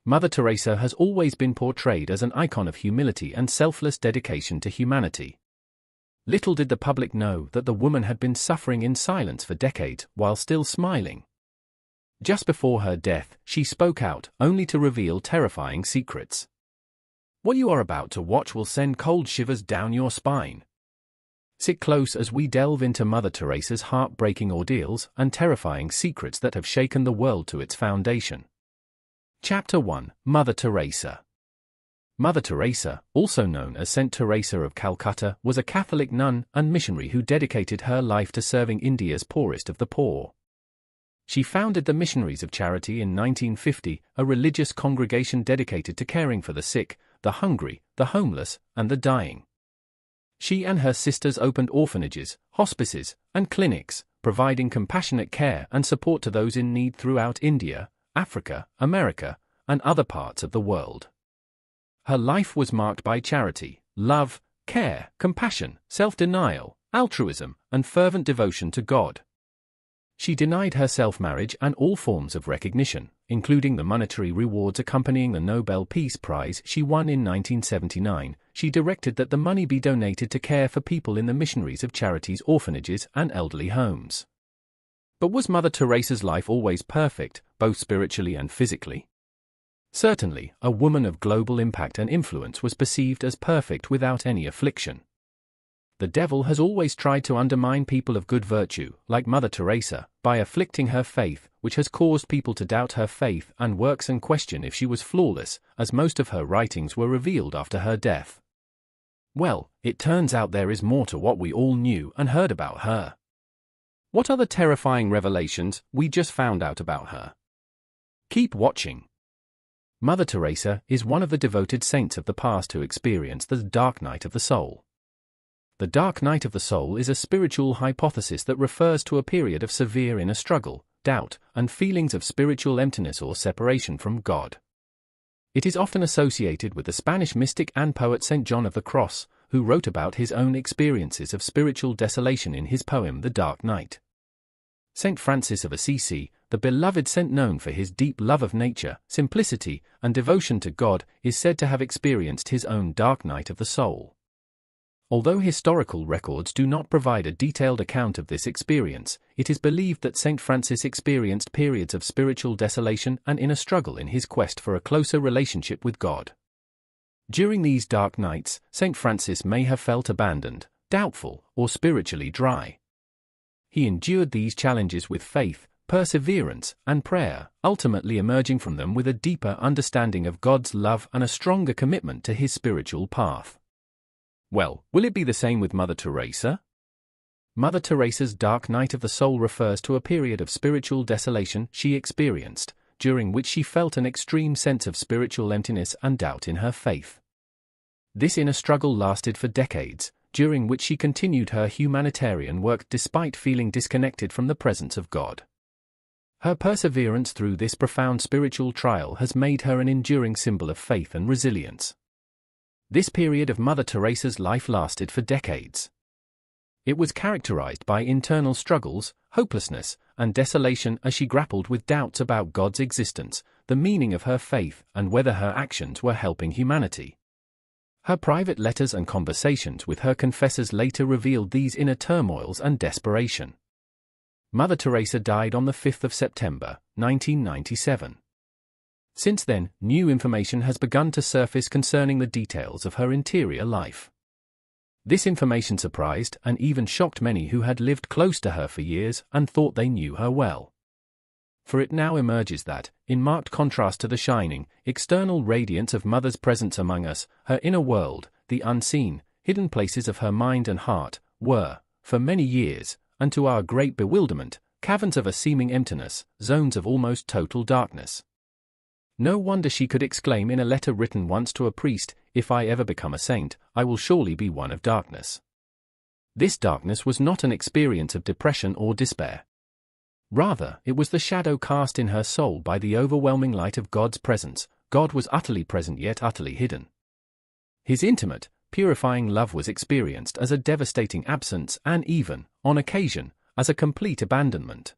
Mother Teresa has always been portrayed as an icon of humility and selfless dedication to humanity. Little did the public know that the woman had been suffering in silence for decades while still smiling. Just before her death, she spoke out, only to reveal terrifying secrets. What you are about to watch will send cold shivers down your spine. Sit close as we delve into Mother Teresa's heartbreaking ordeals and terrifying secrets that have shaken the world to its foundation. Chapter 1: Mother Teresa. Mother Teresa, also known as Saint Teresa of Calcutta, was a Catholic nun and missionary who dedicated her life to serving India's poorest of the poor. She founded the Missionaries of Charity in 1950, a religious congregation dedicated to caring for the sick, the hungry, the homeless, and the dying. She and her sisters opened orphanages, hospices, and clinics, providing compassionate care and support to those in need throughout India, Africa, America, and other parts of the world. Her life was marked by charity, love, care, compassion, self-denial, altruism, and fervent devotion to God. She denied herself marriage and all forms of recognition, including the monetary rewards accompanying the Nobel Peace Prize she won in 1979. She directed that the money be donated to care for people in the Missionaries of Charity's orphanages and elderly homes. But was Mother Teresa's life always perfect, both spiritually and physically? Certainly, a woman of global impact and influence was perceived as perfect without any affliction. The devil has always tried to undermine people of good virtue, like Mother Teresa, by afflicting her faith, which has caused people to doubt her faith and works and question if she was flawless, as most of her writings were revealed after her death. Well, it turns out there is more to what we all knew and heard about her. What are the terrifying revelations we just found out about her? Keep watching. Mother Teresa is one of the devoted saints of the past who experienced the dark night of the soul. The dark night of the soul is a spiritual hypothesis that refers to a period of severe inner struggle, doubt, and feelings of spiritual emptiness or separation from God. It is often associated with the Spanish mystic and poet Saint John of the Cross, who wrote about his own experiences of spiritual desolation in his poem The Dark Night. Saint Francis of Assisi, the beloved saint known for his deep love of nature, simplicity, and devotion to God, is said to have experienced his own dark night of the soul. Although historical records do not provide a detailed account of this experience, it is believed that Saint Francis experienced periods of spiritual desolation and inner struggle in his quest for a closer relationship with God. During these dark nights, Saint Francis may have felt abandoned, doubtful, or spiritually dry. He endured these challenges with faith, perseverance, and prayer, ultimately emerging from them with a deeper understanding of God's love and a stronger commitment to his spiritual path. Well, will it be the same with Mother Teresa? Mother Teresa's dark night of the soul refers to a period of spiritual desolation she experienced, during which she felt an extreme sense of spiritual emptiness and doubt in her faith. This inner struggle lasted for decades, during which she continued her humanitarian work despite feeling disconnected from the presence of God. Her perseverance through this profound spiritual trial has made her an enduring symbol of faith and resilience. This period of Mother Teresa's life lasted for decades. It was characterized by internal struggles, hopelessness, and desolation as she grappled with doubts about God's existence, the meaning of her faith, and whether her actions were helping humanity. Her private letters and conversations with her confessors later revealed these inner turmoils and desperation. Mother Teresa died on the 5th of September, 1997. Since then, new information has begun to surface concerning the details of her interior life. This information surprised and even shocked many who had lived close to her for years and thought they knew her well. For it now emerges that, in marked contrast to the shining, external radiance of Mother's presence among us, her inner world, the unseen, hidden places of her mind and heart, were, for many years, and to our great bewilderment, caverns of a seeming emptiness, zones of almost total darkness. No wonder she could exclaim in a letter written once to a priest, "If I ever become a saint, I will surely be one of darkness." This darkness was not an experience of depression or despair. Rather, it was the shadow cast in her soul by the overwhelming light of God's presence. God was utterly present yet utterly hidden. His intimate, purifying love was experienced as a devastating absence and even, on occasion, as a complete abandonment.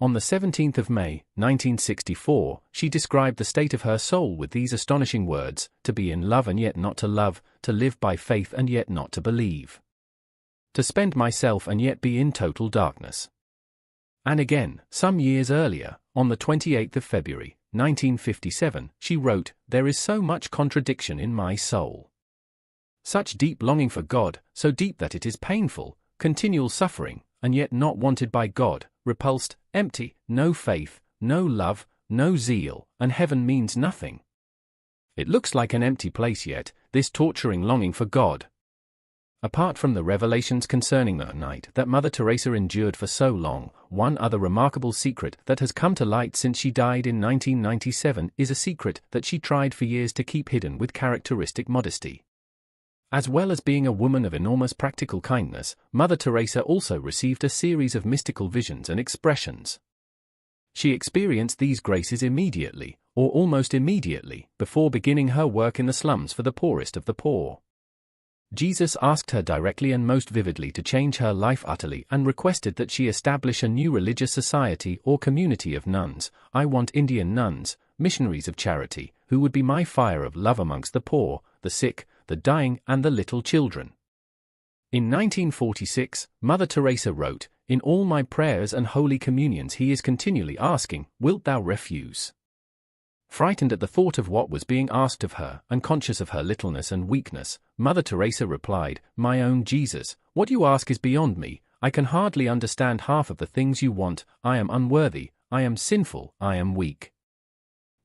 On the 17th of May, 1964, she described the state of her soul with these astonishing words: to be in love and yet not to love, to live by faith and yet not to believe. To spend myself and yet be in total darkness. And again, some years earlier, on the 28th of February, 1957, she wrote, "There is so much contradiction in my soul. Such deep longing for God, so deep that it is painful, continual suffering, and yet not wanted by God, repulsed, empty, no faith, no love, no zeal, and heaven means nothing. It looks like an empty place yet, this torturing longing for God." Apart from the revelations concerning the night that Mother Teresa endured for so long, one other remarkable secret that has come to light since she died in 1997 is a secret that she tried for years to keep hidden with characteristic modesty. As well as being a woman of enormous practical kindness, Mother Teresa also received a series of mystical visions and expressions. She experienced these graces immediately, or almost immediately, before beginning her work in the slums for the poorest of the poor. Jesus asked her directly and most vividly to change her life utterly and requested that she establish a new religious society or community of nuns. "I want Indian nuns, missionaries of charity, who would be my fire of love amongst the poor, the sick, the dying and the little children." In 1946, Mother Teresa wrote, "In all my prayers and holy communions he is continually asking, 'Wilt thou refuse?'" Frightened at the thought of what was being asked of her, and conscious of her littleness and weakness, Mother Teresa replied, "My own Jesus, what you ask is beyond me. I can hardly understand half of the things you want. I am unworthy, I am sinful, I am weak."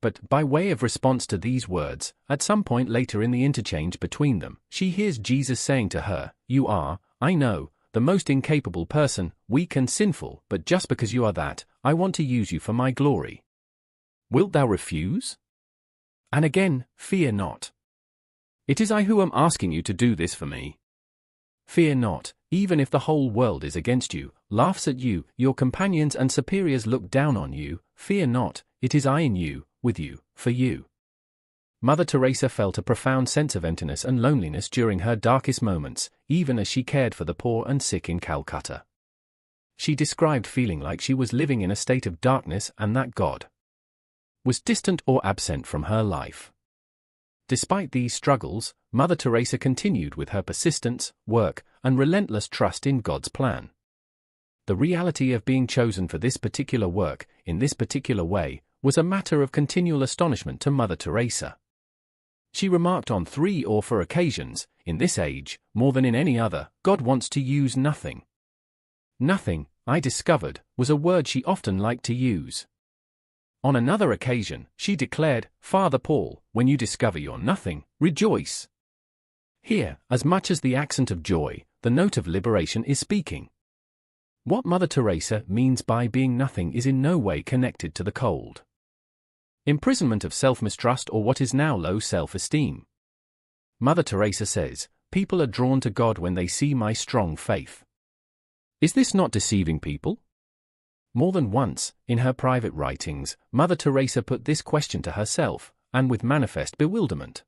But, by way of response to these words, at some point later in the interchange between them, she hears Jesus saying to her, "You are, I know, the most incapable person, weak and sinful, but just because you are that, I want to use you for my glory. Wilt thou refuse?" And again, "Fear not. It is I who am asking you to do this for me. Fear not, even if the whole world is against you, laughs at you, your companions and superiors look down on you, fear not, it is I in you, with you, for you." Mother Teresa felt a profound sense of emptiness and loneliness during her darkest moments, even as she cared for the poor and sick in Calcutta. She described feeling like she was living in a state of darkness and that God was distant or absent from her life. Despite these struggles, Mother Teresa continued with her persistence, work, and relentless trust in God's plan. The reality of being chosen for this particular work, in this particular way, was a matter of continual astonishment to Mother Teresa. She remarked on 3 or 4 occasions, "In this age, more than in any other, God wants to use nothing." Nothing, I discovered, was a word she often liked to use. On another occasion, she declared, "Father Paul, when you discover your nothing, rejoice." Here, as much as the accent of joy, the note of liberation is speaking. What Mother Teresa means by being nothing is in no way connected to the cold imprisonment of self-mistrust or what is now low self-esteem. Mother Teresa says, "People are drawn to God when they see my strong faith." Is this not deceiving people? More than once, in her private writings, Mother Teresa put this question to herself, and with manifest bewilderment.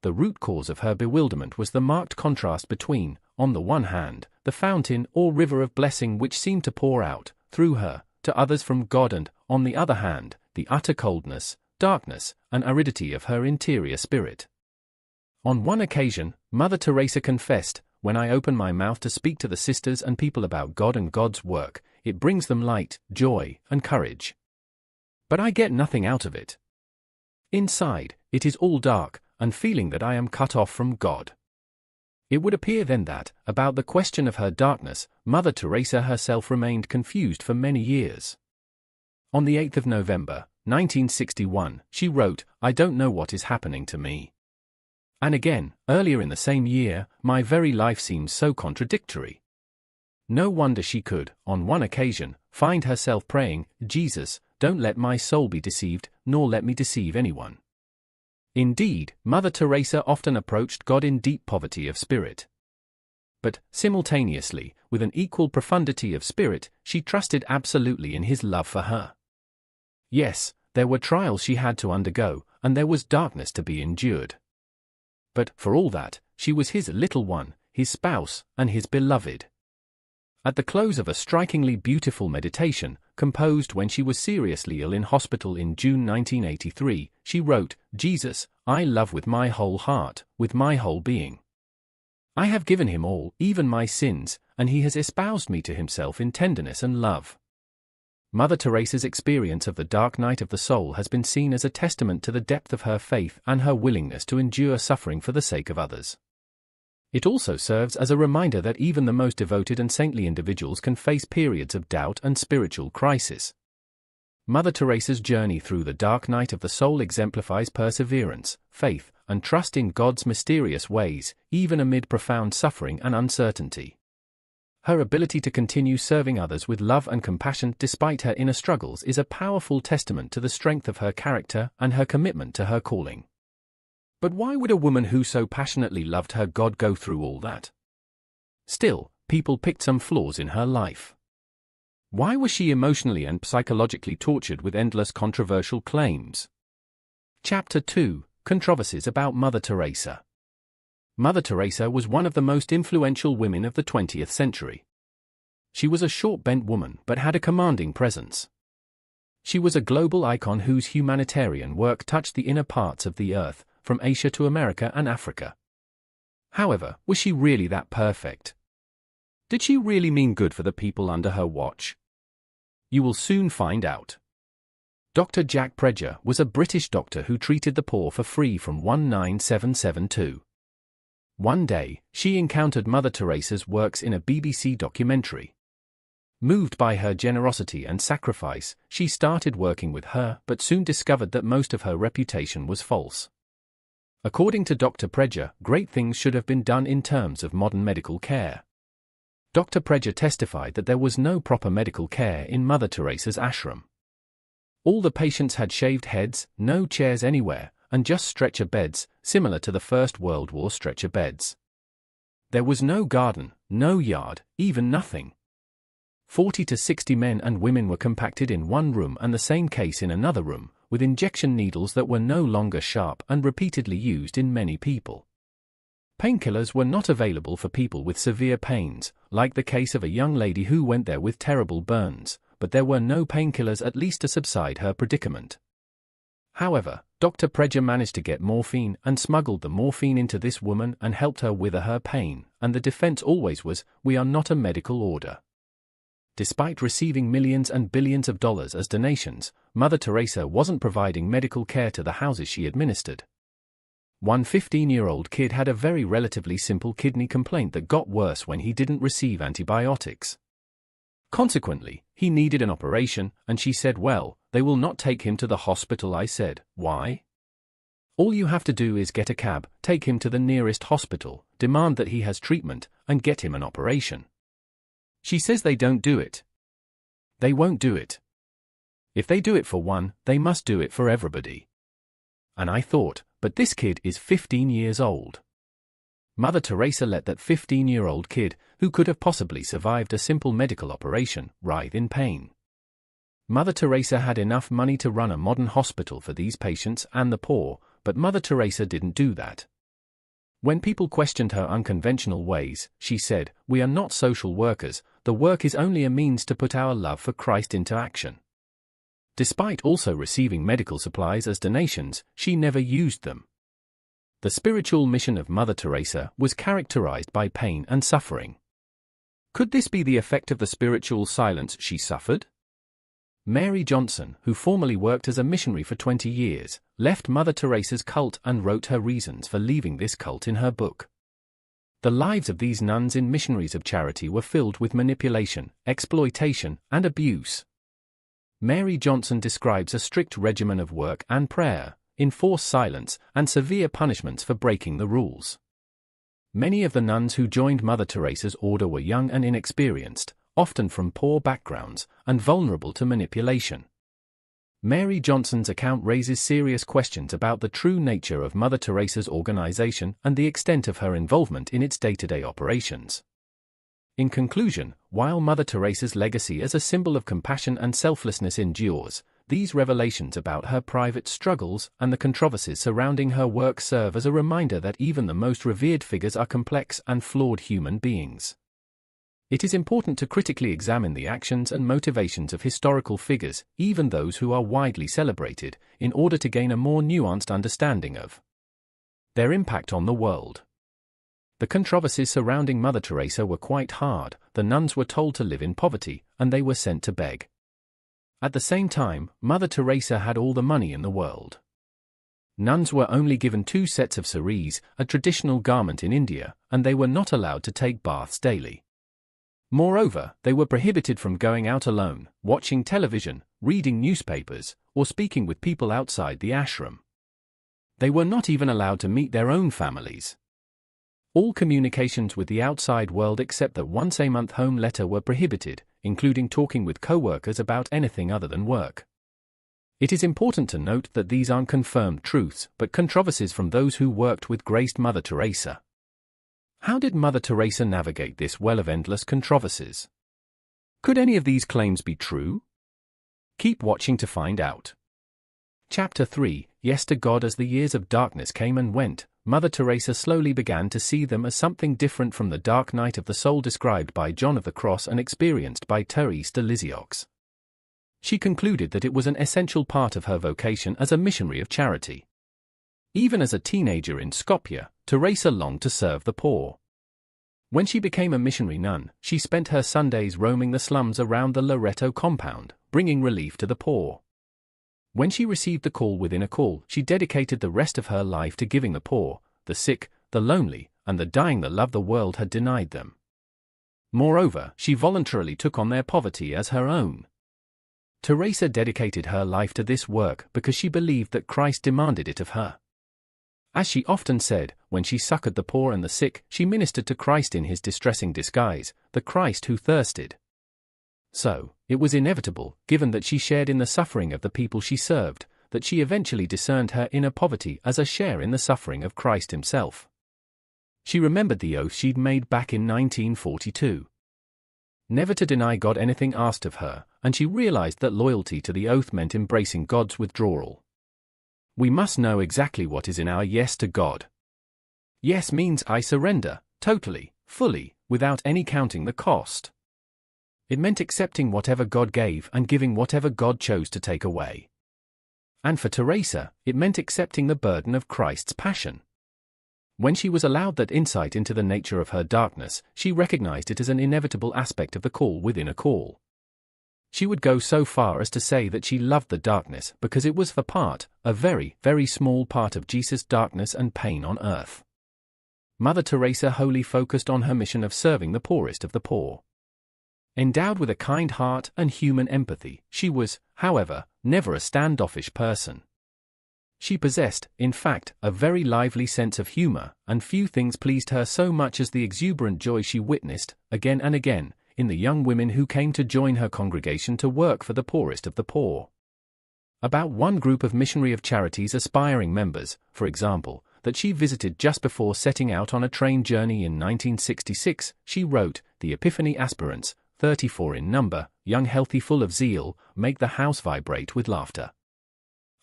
The root cause of her bewilderment was the marked contrast between, on the one hand, the fountain or river of blessing which seemed to pour out, through her, to others from God and, on the other hand, the utter coldness, darkness, and aridity of her interior spirit. On one occasion, Mother Teresa confessed, "When I open my mouth to speak to the sisters and people about God and God's work, it brings them light, joy, and courage. But I get nothing out of it. Inside, it is all dark, and feeling that I am cut off from God." It would appear then that, about the question of her darkness, Mother Teresa herself remained confused for many years. On the 8th of November, 1961, she wrote, "I don't know what is happening to me." And again, earlier in the same year, "My very life seems so contradictory." No wonder she could, on one occasion, find herself praying, "Jesus, don't let my soul be deceived, nor let me deceive anyone." Indeed, Mother Teresa often approached God in deep poverty of spirit. But, simultaneously, with an equal profundity of spirit, she trusted absolutely in His love for her. Yes, there were trials she had to undergo, and there was darkness to be endured. But, for all that, she was His little one, His spouse, and His beloved. At the close of a strikingly beautiful meditation, composed when she was seriously ill in hospital in June 1983, she wrote, "Jesus, I love with my whole heart, with my whole being. I have given him all, even my sins, and he has espoused me to himself in tenderness and love." Mother Teresa's experience of the dark night of the soul has been seen as a testament to the depth of her faith and her willingness to endure suffering for the sake of others. It also serves as a reminder that even the most devoted and saintly individuals can face periods of doubt and spiritual crisis. Mother Teresa's journey through the dark night of the soul exemplifies perseverance, faith, and trust in God's mysterious ways, even amid profound suffering and uncertainty. Her ability to continue serving others with love and compassion despite her inner struggles is a powerful testament to the strength of her character and her commitment to her calling. But why would a woman who so passionately loved her God go through all that? Still, people picked some flaws in her life. Why was she emotionally and psychologically tortured with endless controversial claims? Chapter 2: Controversies about Mother Teresa. Mother Teresa was one of the most influential women of the 20th century. She was a short-bent woman but had a commanding presence. She was a global icon whose humanitarian work touched the inner parts of the earth, from Asia to America and Africa. However, was she really that perfect? Did she really mean good for the people under her watch? You will soon find out. Dr. Jack Prejer was a British doctor who treated the poor for free from 19772. One day, she encountered Mother Teresa's works in a BBC documentary. Moved by her generosity and sacrifice, she started working with her but soon discovered that most of her reputation was false. According to Dr. Prejer, great things should have been done in terms of modern medical care. Dr. Prejer testified that there was no proper medical care in Mother Teresa's ashram. All the patients had shaved heads, no chairs anywhere, and just stretcher beds, similar to the First World War stretcher beds. There was no garden, no yard, even nothing. 40 to 60 men and women were compacted in one room and the same case in another room, with injection needles that were no longer sharp and repeatedly used in many people. Painkillers were not available for people with severe pains, like the case of a young lady who went there with terrible burns, but there were no painkillers at least to subside her predicament. However, Dr. Prejer managed to get morphine and smuggled the morphine into this woman and helped her wither her pain, and the defense always was, "We are not a medical order." Despite receiving millions and billions of dollars as donations, Mother Teresa wasn't providing medical care to the houses she administered. One 15-year-old kid had a very relatively simple kidney complaint that got worse when he didn't receive antibiotics. Consequently, he needed an operation, and she said, "Well, they will not take him to the hospital." I said, "Why?" "All you have to do is get a cab, take him to the nearest hospital, demand that he has treatment, and get him an operation." She says they don't do it. They won't do it. If they do it for one, they must do it for everybody. And I thought, but this kid is 15 years old. Mother Teresa let that 15-year-old kid, who could have possibly survived a simple medical operation, writhe in pain. Mother Teresa had enough money to run a modern hospital for these patients and the poor, but Mother Teresa didn't do that. When people questioned her unconventional ways, she said, "We are not social workers, the work is only a means to put our love for Christ into action." Despite also receiving medical supplies as donations, she never used them. The spiritual mission of Mother Teresa was characterized by pain and suffering. Could this be the effect of the spiritual silence she suffered? Mary Johnson, who formerly worked as a missionary for 20 years, left Mother Teresa's cult and wrote her reasons for leaving this cult in her book. The lives of these nuns in missionaries of charity were filled with manipulation, exploitation, and abuse. Mary Johnson describes a strict regimen of work and prayer, enforced silence, and severe punishments for breaking the rules. Many of the nuns who joined Mother Teresa's order were young and inexperienced, often from poor backgrounds, and vulnerable to manipulation. Mary Johnson's account raises serious questions about the true nature of Mother Teresa's organization and the extent of her involvement in its day-to-day operations. In conclusion, while Mother Teresa's legacy as a symbol of compassion and selflessness endures, these revelations about her private struggles and the controversies surrounding her work serve as a reminder that even the most revered figures are complex and flawed human beings. It is important to critically examine the actions and motivations of historical figures, even those who are widely celebrated, in order to gain a more nuanced understanding of their impact on the world. The controversies surrounding Mother Teresa were quite hard. The nuns were told to live in poverty, and they were sent to beg. At the same time, Mother Teresa had all the money in the world. Nuns were only given 2 sets of saris, a traditional garment in India, and they were not allowed to take baths daily. Moreover, they were prohibited from going out alone, watching television, reading newspapers, or speaking with people outside the ashram. They were not even allowed to meet their own families. All communications with the outside world except that once-a-month home letter were prohibited, including talking with co-workers about anything other than work. It is important to note that these aren't confirmed truths, but controversies from those who worked with graced Mother Teresa. How did Mother Teresa navigate this well of endless controversies? Could any of these claims be true? Keep watching to find out. Chapter 3, Yes to God. As the years of darkness came and went, Mother Teresa slowly began to see them as something different from the dark night of the soul described by John of the Cross and experienced by Teresa de Lisieux. She concluded that it was an essential part of her vocation as a missionary of charity. Even as a teenager in Skopje, Teresa longed to serve the poor. When she became a missionary nun, she spent her Sundays roaming the slums around the Loreto compound, bringing relief to the poor. When she received the call within a call, she dedicated the rest of her life to giving the poor, the sick, the lonely, and the dying the love the world had denied them. Moreover, she voluntarily took on their poverty as her own. Teresa dedicated her life to this work because she believed that Christ demanded it of her. As she often said, when she succored the poor and the sick, she ministered to Christ in his distressing disguise, the Christ who thirsted. So, it was inevitable, given that she shared in the suffering of the people she served, that she eventually discerned her inner poverty as a share in the suffering of Christ himself. She remembered the oath she'd made back in 1942. Never to deny God anything asked of her, and she realized that loyalty to the oath meant embracing God's withdrawal. We must know exactly what is in our yes to God. Yes means I surrender, totally, fully, without any counting the cost. It meant accepting whatever God gave and giving whatever God chose to take away. And for Teresa, it meant accepting the burden of Christ's passion. When she was allowed that insight into the nature of her darkness, she recognized it as an inevitable aspect of the call within a call. She would go so far as to say that she loved the darkness because it was a very, very small part of Jesus' darkness and pain on earth. Mother Teresa wholly focused on her mission of serving the poorest of the poor. Endowed with a kind heart and human empathy, she was, however, never a standoffish person. She possessed, in fact, a very lively sense of humor, and few things pleased her so much as the exuberant joy she witnessed, again and again, in the young women who came to join her congregation to work for the poorest of the poor. About one group of Missionary of Charity's aspiring members, for example, that she visited just before setting out on a train journey in 1966, she wrote, "The Epiphany aspirants, 34 in number, young, healthy, full of zeal, make the house vibrate with laughter.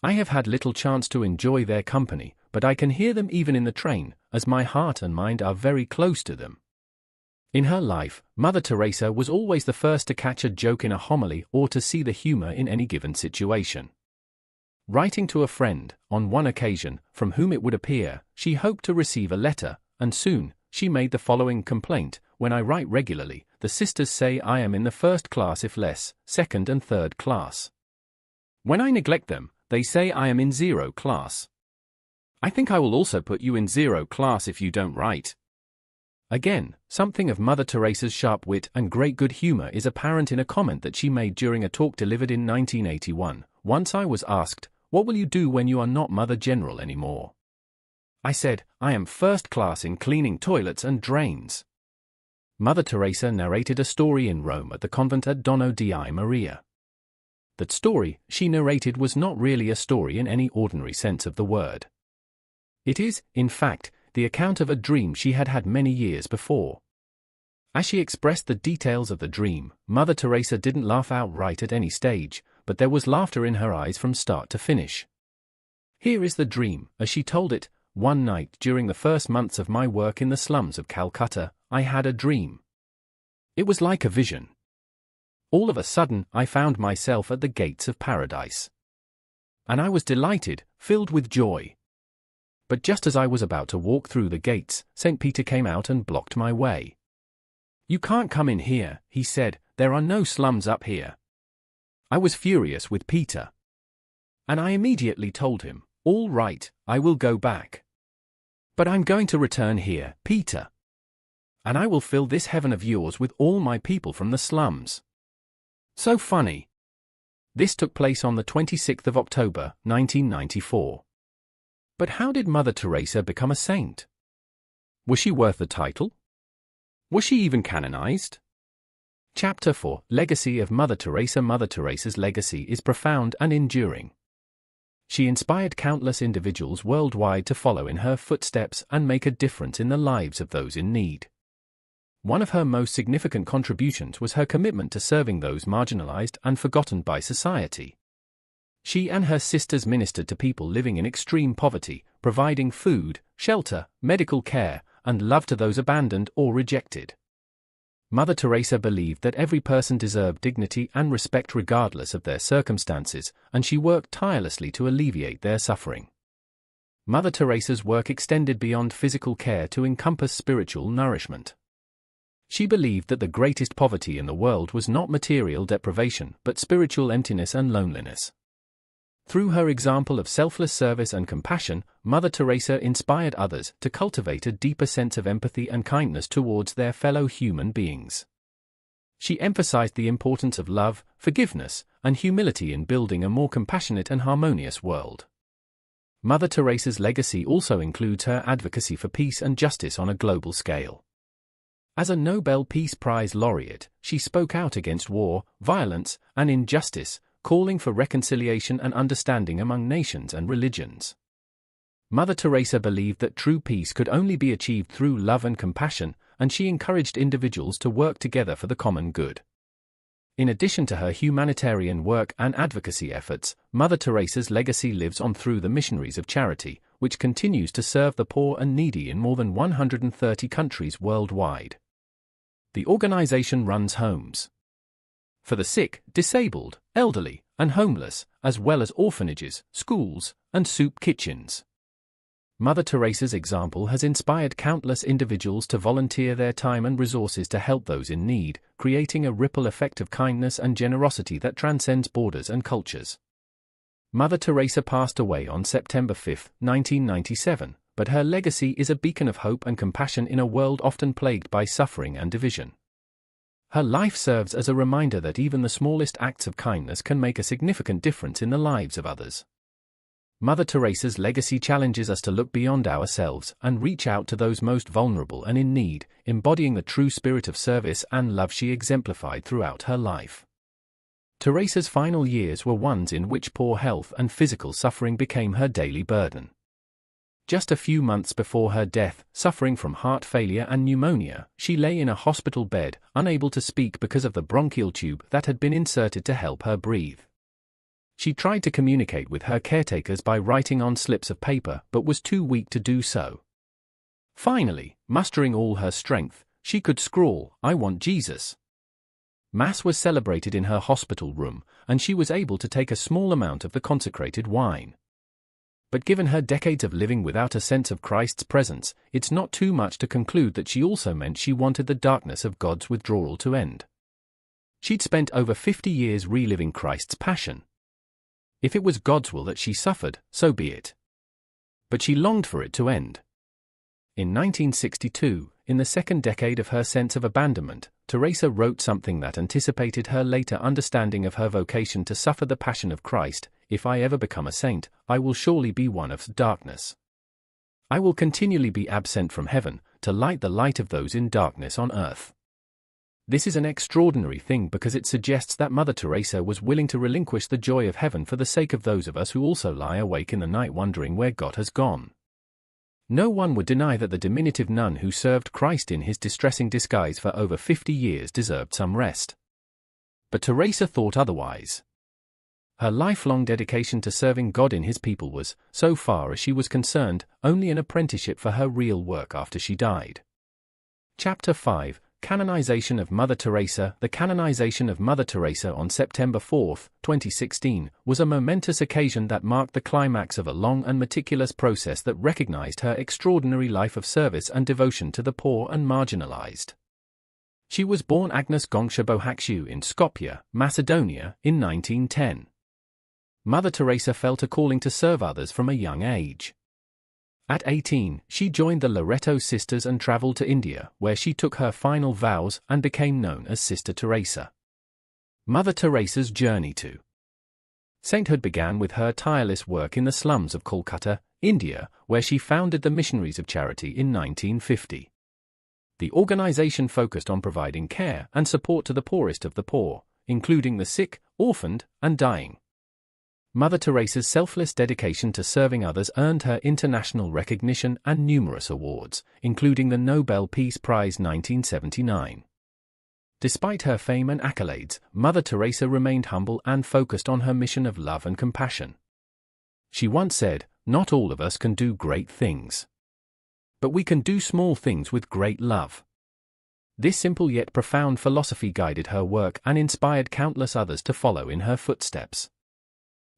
I have had little chance to enjoy their company, but I can hear them even in the train, as my heart and mind are very close to them." In her life, Mother Teresa was always the first to catch a joke in a homily or to see the humor in any given situation. Writing to a friend, on one occasion, from whom it would appear, she hoped to receive a letter, and soon, she made the following complaint: "When I write regularly, the sisters say I am in the first class if less, second and third class. When I neglect them, they say I am in 0 class. I think I will also put you in 0 class if you don't write." Again, something of Mother Teresa's sharp wit and great good humor is apparent in a comment that she made during a talk delivered in 1981. "Once I was asked, 'What will you do when you are not Mother General anymore?' I said, 'I am first class in cleaning toilets and drains.'" Mother Teresa narrated a story in Rome at the convent at Dono di Maria. That story she narrated was not really a story in any ordinary sense of the word. It is, in fact, the account of a dream she had had many years before. As she expressed the details of the dream, Mother Teresa didn't laugh outright at any stage, but there was laughter in her eyes from start to finish. Here is the dream, as she told it: "One night during the first months of my work in the slums of Calcutta, I had a dream. It was like a vision. All of a sudden, I found myself at the gates of paradise. And I was delighted, filled with joy. But just as I was about to walk through the gates, St. Peter came out and blocked my way. "You can't come in here," he said, "there are no slums up here." I was furious with Peter. And I immediately told him, "All right, I will go back. But I'm going to return here, Peter. And I will fill this heaven of yours with all my people from the slums." So funny. This took place on the 26th of October, 1994. But how did Mother Teresa become a saint? Was she worth the title? Was she even canonized? Chapter 4: Legacy of Mother Teresa. Mother Teresa's legacy is profound and enduring. She inspired countless individuals worldwide to follow in her footsteps and make a difference in the lives of those in need. One of her most significant contributions was her commitment to serving those marginalized and forgotten by society. She and her sisters ministered to people living in extreme poverty, providing food, shelter, medical care, and love to those abandoned or rejected. Mother Teresa believed that every person deserved dignity and respect regardless of their circumstances, and she worked tirelessly to alleviate their suffering. Mother Teresa's work extended beyond physical care to encompass spiritual nourishment. She believed that the greatest poverty in the world was not material deprivation but spiritual emptiness and loneliness. Through her example of selfless service and compassion, Mother Teresa inspired others to cultivate a deeper sense of empathy and kindness towards their fellow human beings. She emphasized the importance of love, forgiveness, and humility in building a more compassionate and harmonious world. Mother Teresa's legacy also includes her advocacy for peace and justice on a global scale. As a Nobel Peace Prize laureate, she spoke out against war, violence, and injustice, calling for reconciliation and understanding among nations and religions. Mother Teresa believed that true peace could only be achieved through love and compassion, and she encouraged individuals to work together for the common good. In addition to her humanitarian work and advocacy efforts, Mother Teresa's legacy lives on through the Missionaries of Charity, which continues to serve the poor and needy in more than 130 countries worldwide. The organization runs homes for the sick, disabled, elderly, and homeless, as well as orphanages, schools, and soup kitchens. Mother Teresa's example has inspired countless individuals to volunteer their time and resources to help those in need, creating a ripple effect of kindness and generosity that transcends borders and cultures. Mother Teresa passed away on September 5, 1997, but her legacy is a beacon of hope and compassion in a world often plagued by suffering and division. Her life serves as a reminder that even the smallest acts of kindness can make a significant difference in the lives of others. Mother Teresa's legacy challenges us to look beyond ourselves and reach out to those most vulnerable and in need, embodying the true spirit of service and love she exemplified throughout her life. Teresa's final years were ones in which poor health and physical suffering became her daily burden. Just a few months before her death, suffering from heart failure and pneumonia, she lay in a hospital bed, unable to speak because of the bronchial tube that had been inserted to help her breathe. She tried to communicate with her caretakers by writing on slips of paper but was too weak to do so. Finally, mustering all her strength, she could scrawl, "I want Jesus." Mass was celebrated in her hospital room, and she was able to take a small amount of the consecrated wine. But given her decades of living without a sense of Christ's presence, it's not too much to conclude that she also meant she wanted the darkness of God's withdrawal to end. She'd spent over 50 years reliving Christ's passion. If it was God's will that she suffered, so be it. But she longed for it to end. In 1962, in the second decade of her sense of abandonment, Teresa wrote something that anticipated her later understanding of her vocation to suffer the passion of Christ. "If I ever become a saint, I will surely be one of darkness. I will continually be absent from heaven, to light the light of those in darkness on earth." This is an extraordinary thing because it suggests that Mother Teresa was willing to relinquish the joy of heaven for the sake of those of us who also lie awake in the night wondering where God has gone. No one would deny that the diminutive nun who served Christ in his distressing disguise for over 50 years deserved some rest. But Teresa thought otherwise. Her lifelong dedication to serving God in his people was, so far as she was concerned, only an apprenticeship for her real work after she died. Chapter 5: Canonization of Mother Teresa. The canonization of Mother Teresa on September 4, 2016, was a momentous occasion that marked the climax of a long and meticulous process that recognized her extraordinary life of service and devotion to the poor and marginalized. She was born Agnes Gongsha Bohakshu in Skopje, Macedonia, in 1910. Mother Teresa felt a calling to serve others from a young age. At 18, she joined the Loreto Sisters and traveled to India, where she took her final vows and became known as Sister Teresa. Mother Teresa's journey to sainthood began with her tireless work in the slums of Kolkata, India, where she founded the Missionaries of Charity in 1950. The organization focused on providing care and support to the poorest of the poor, including the sick, orphaned, and dying. Mother Teresa's selfless dedication to serving others earned her international recognition and numerous awards, including the Nobel Peace Prize 1979. Despite her fame and accolades, Mother Teresa remained humble and focused on her mission of love and compassion. She once said, "Not all of us can do great things. But we can do small things with great love." This simple yet profound philosophy guided her work and inspired countless others to follow in her footsteps.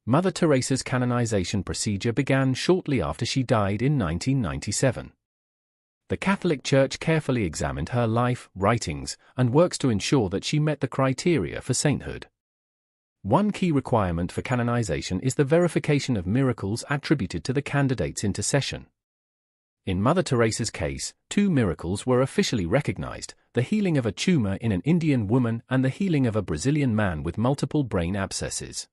Mother Teresa's canonization procedure began shortly after she died in 1997. The Catholic Church carefully examined her life, writings, and works to ensure that she met the criteria for sainthood. One key requirement for canonization is the verification of miracles attributed to the candidate's intercession. In Mother Teresa's case, 2 miracles were officially recognized: the healing of a tumor in an Indian woman and the healing of a Brazilian man with multiple brain abscesses.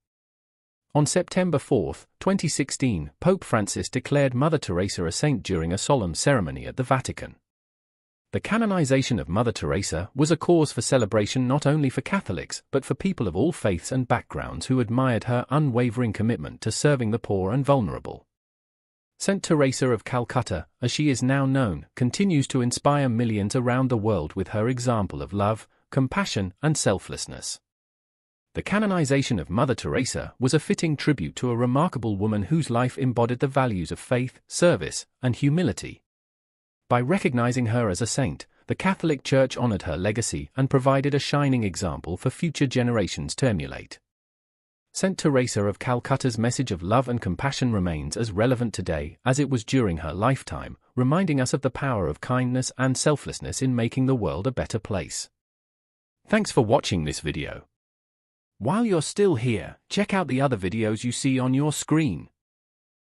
On September 4, 2016, Pope Francis declared Mother Teresa a saint during a solemn ceremony at the Vatican. The canonization of Mother Teresa was a cause for celebration not only for Catholics but for people of all faiths and backgrounds who admired her unwavering commitment to serving the poor and vulnerable. Saint Teresa of Calcutta, as she is now known, continues to inspire millions around the world with her example of love, compassion, and selflessness. The canonization of Mother Teresa was a fitting tribute to a remarkable woman whose life embodied the values of faith, service, and humility. By recognizing her as a saint, the Catholic Church honored her legacy and provided a shining example for future generations to emulate. Saint Teresa of Calcutta's message of love and compassion remains as relevant today as it was during her lifetime, reminding us of the power of kindness and selflessness in making the world a better place. Thanks for watching this video. While you're still here, check out the other videos you see on your screen.